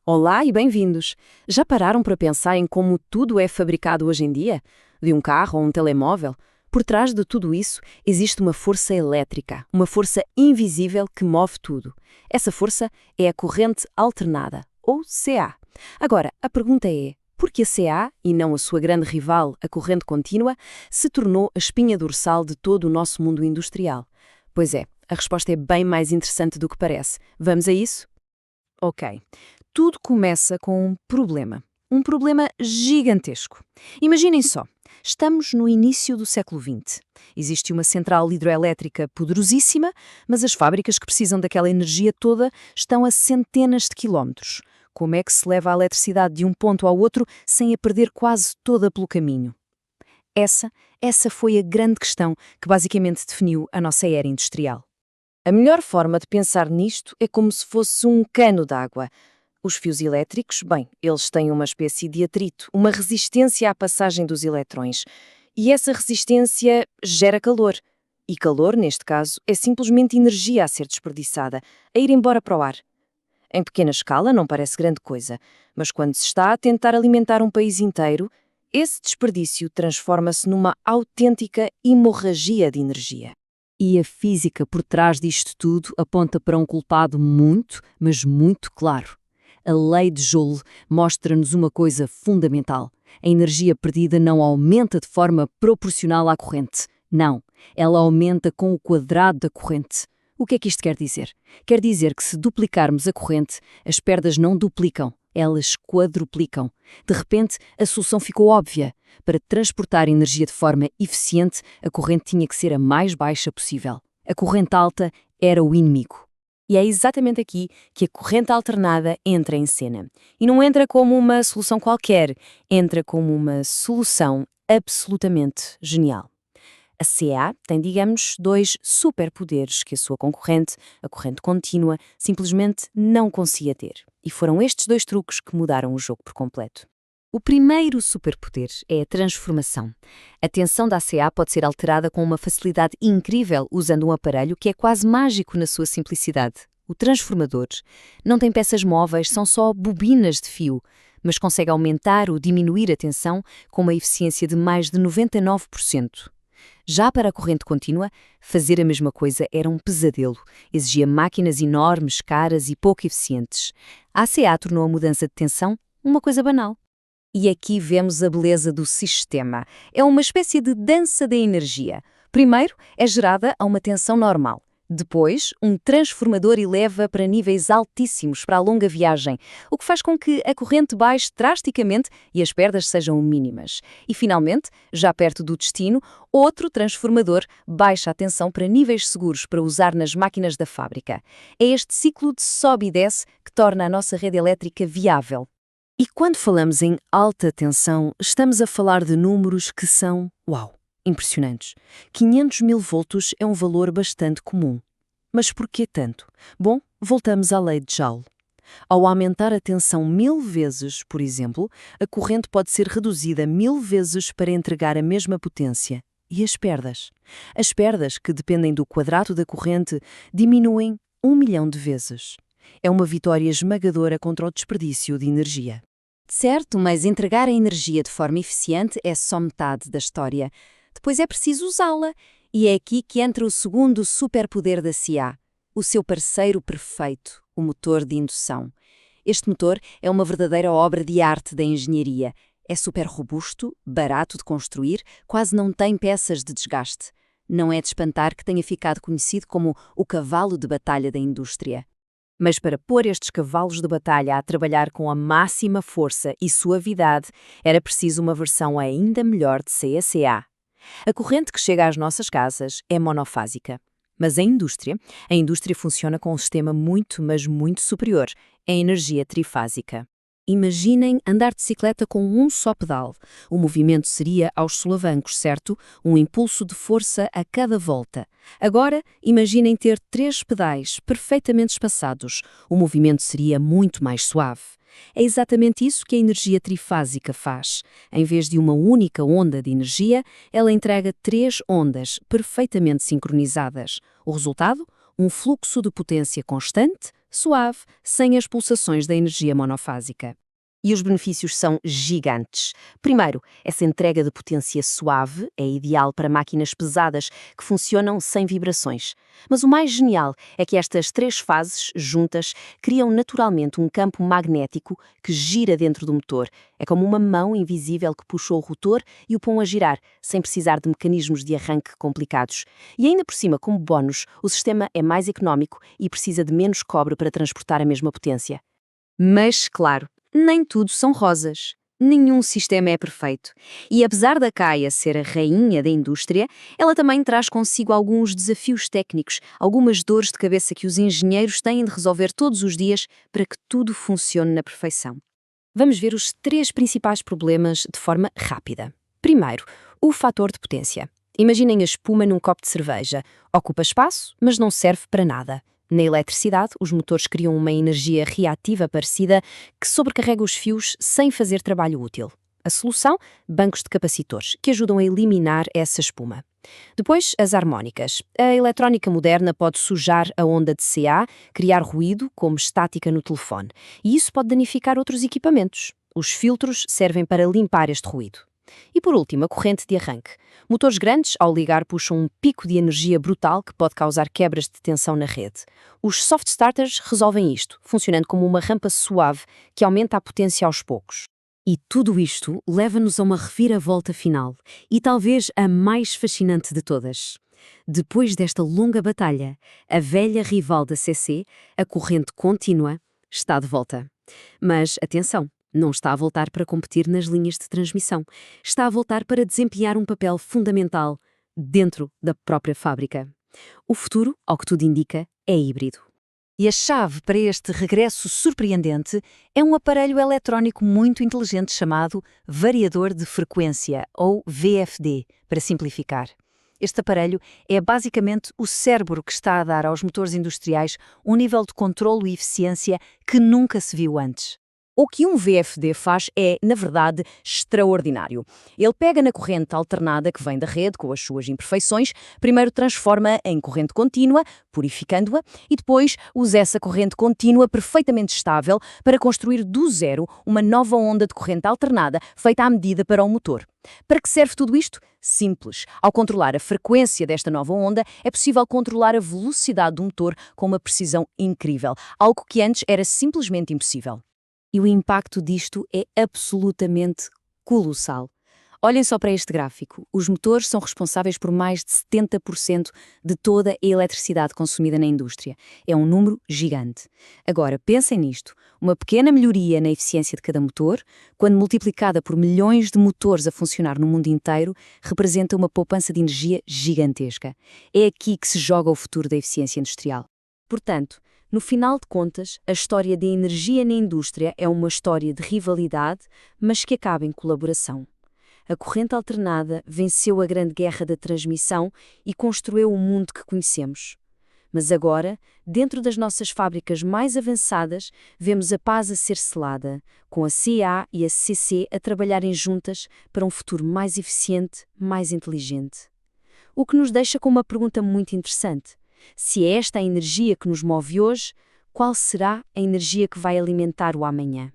Olá e bem-vindos! Já pararam para pensar em como tudo é fabricado hoje em dia? De um carro ou um telemóvel? Por trás de tudo isso existe uma força elétrica, uma força invisível que move tudo. Essa força é a corrente alternada, ou CA. Agora, a pergunta é: por que a CA, e não a sua grande rival, a corrente contínua, se tornou a espinha dorsal de todo o nosso mundo industrial? Pois é, a resposta é bem mais interessante do que parece. Vamos a isso? Ok. Tudo começa com um problema. Um problema gigantesco. Imaginem só, estamos no início do século XX. Existe uma central hidroelétrica poderosíssima, mas as fábricas que precisam daquela energia toda estão a centenas de quilómetros. Como é que se leva a eletricidade de um ponto ao outro sem a perder quase toda pelo caminho? Essa foi a grande questão que basicamente definiu a nossa era industrial. A melhor forma de pensar nisto é como se fosse um cano d'água. Os fios elétricos, bem, eles têm uma espécie de atrito, uma resistência à passagem dos eletrões. E essa resistência gera calor. E calor, neste caso, é simplesmente energia a ser desperdiçada, a ir embora para o ar. Em pequena escala não parece grande coisa, mas quando se está a tentar alimentar um país inteiro, esse desperdício transforma-se numa autêntica hemorragia de energia. E a física por trás disto tudo aponta para um culpado muito, mas muito claro. A lei de Joule mostra-nos uma coisa fundamental. A energia perdida não aumenta de forma proporcional à corrente. Não, ela aumenta com o quadrado da corrente. O que é que isto quer dizer? Quer dizer que se duplicarmos a corrente, as perdas não duplicam, elas quadruplicam. De repente, a solução ficou óbvia. Para transportar energia de forma eficiente, a corrente tinha que ser a mais baixa possível. A corrente alta era o inimigo. E é exatamente aqui que a corrente alternada entra em cena. E não entra como uma solução qualquer, entra como uma solução absolutamente genial. A CA tem, digamos, dois superpoderes que a sua concorrente, a corrente contínua, simplesmente não conseguia ter. E foram estes dois truques que mudaram o jogo por completo. O primeiro superpoder é a transformação. A tensão da CA pode ser alterada com uma facilidade incrível usando um aparelho que é quase mágico na sua simplicidade. O transformador não tem peças móveis, são só bobinas de fio, mas consegue aumentar ou diminuir a tensão com uma eficiência de mais de 99%. Já para a corrente contínua, fazer a mesma coisa era um pesadelo. Exigia máquinas enormes, caras e pouco eficientes. A ACA tornou a mudança de tensão uma coisa banal. E aqui vemos a beleza do sistema. É uma espécie de dança da energia. Primeiro, é gerada a uma tensão normal. Depois, um transformador eleva para níveis altíssimos para a longa viagem, o que faz com que a corrente baixe drasticamente e as perdas sejam mínimas. E, finalmente, já perto do destino, outro transformador baixa a tensão para níveis seguros para usar nas máquinas da fábrica. É este ciclo de sobe e desce que torna a nossa rede elétrica viável. E quando falamos em alta tensão, estamos a falar de números que são, uau, impressionantes. 500 mil volts é um valor bastante comum. Mas por que tanto? Bom, voltamos à lei de Joule. Ao aumentar a tensão 1000 vezes, por exemplo, a corrente pode ser reduzida 1000 vezes para entregar a mesma potência. E as perdas? As perdas, que dependem do quadrado da corrente, diminuem 1 milhão de vezes. É uma vitória esmagadora contra o desperdício de energia. Certo, mas entregar a energia de forma eficiente é só metade da história. Depois é preciso usá-la. E é aqui que entra o segundo superpoder da CA, o seu parceiro perfeito, o motor de indução. Este motor é uma verdadeira obra de arte da engenharia. É super robusto, barato de construir, quase não tem peças de desgaste. Não é de espantar que tenha ficado conhecido como o cavalo de batalha da indústria. Mas para pôr estes cavalos de batalha a trabalhar com a máxima força e suavidade, era preciso uma versão ainda melhor de CA. A corrente que chega às nossas casas é monofásica. Mas a indústria funciona com um sistema muito, mas muito superior, a energia trifásica. Imaginem andar de bicicleta com um só pedal. O movimento seria aos solavancos, certo? Um impulso de força a cada volta. Agora, imaginem ter 3 pedais perfeitamente espaçados. O movimento seria muito mais suave. É exatamente isso que a energia trifásica faz. Em vez de uma única onda de energia, ela entrega 3 ondas perfeitamente sincronizadas. O resultado? Um fluxo de potência constante, suave, sem as pulsações da energia monofásica. E os benefícios são gigantes. Primeiro, essa entrega de potência suave é ideal para máquinas pesadas que funcionam sem vibrações. Mas o mais genial é que estas três fases, juntas, criam naturalmente um campo magnético que gira dentro do motor. É como uma mão invisível que puxa o rotor e o põe a girar, sem precisar de mecanismos de arranque complicados. E ainda por cima, como bónus, o sistema é mais económico e precisa de menos cobre para transportar a mesma potência. Mas, claro, nem tudo são rosas. Nenhum sistema é perfeito. E apesar da Gaia ser a rainha da indústria, ela também traz consigo alguns desafios técnicos, algumas dores de cabeça que os engenheiros têm de resolver todos os dias para que tudo funcione na perfeição. Vamos ver os três principais problemas de forma rápida. Primeiro, o fator de potência. Imaginem a espuma num copo de cerveja. Ocupa espaço, mas não serve para nada. Na eletricidade, os motores criam uma energia reativa parecida que sobrecarrega os fios sem fazer trabalho útil. A solução? Bancos de capacitores, que ajudam a eliminar essa espuma. Depois, as harmónicas. A eletrónica moderna pode sujar a onda de CA, criar ruído, como estática no telefone. E isso pode danificar outros equipamentos. Os filtros servem para limpar este ruído. E por último, a corrente de arranque. Motores grandes, ao ligar, puxam um pico de energia brutal que pode causar quebras de tensão na rede. Os soft starters resolvem isto, funcionando como uma rampa suave que aumenta a potência aos poucos. E tudo isto leva-nos a uma reviravolta final, e talvez a mais fascinante de todas. Depois desta longa batalha, a velha rival da CC, a corrente contínua, está de volta. Mas, atenção! Não está a voltar para competir nas linhas de transmissão. Está a voltar para desempenhar um papel fundamental dentro da própria fábrica. O futuro, ao que tudo indica, é híbrido. E a chave para este regresso surpreendente é um aparelho eletrónico muito inteligente chamado variador de frequência, ou VFD, para simplificar. Este aparelho é basicamente o cérebro que está a dar aos motores industriais um nível de controlo e eficiência que nunca se viu antes. O que um VFD faz é, na verdade, extraordinário. Ele pega na corrente alternada que vem da rede, com as suas imperfeições, primeiro transforma-a em corrente contínua, purificando-a, e depois usa essa corrente contínua perfeitamente estável para construir do zero uma nova onda de corrente alternada feita à medida para o motor. Para que serve tudo isto? Simples. Ao controlar a frequência desta nova onda, é possível controlar a velocidade do motor com uma precisão incrível, algo que antes era simplesmente impossível. E o impacto disto é absolutamente colossal. Olhem só para este gráfico. Os motores são responsáveis por mais de 70% de toda a eletricidade consumida na indústria. É um número gigante. Agora, pensem nisto. Uma pequena melhoria na eficiência de cada motor, quando multiplicada por milhões de motores a funcionar no mundo inteiro, representa uma poupança de energia gigantesca. É aqui que se joga o futuro da eficiência industrial. Portanto, no final de contas, a história da energia na indústria é uma história de rivalidade, mas que acaba em colaboração. A corrente alternada venceu a grande guerra da transmissão e construiu o mundo que conhecemos. Mas agora, dentro das nossas fábricas mais avançadas, vemos a paz a ser selada, com a CA e a CC a trabalharem juntas para um futuro mais eficiente, mais inteligente. O que nos deixa com uma pergunta muito interessante. Se é esta a energia que nos move hoje, qual será a energia que vai alimentar o amanhã?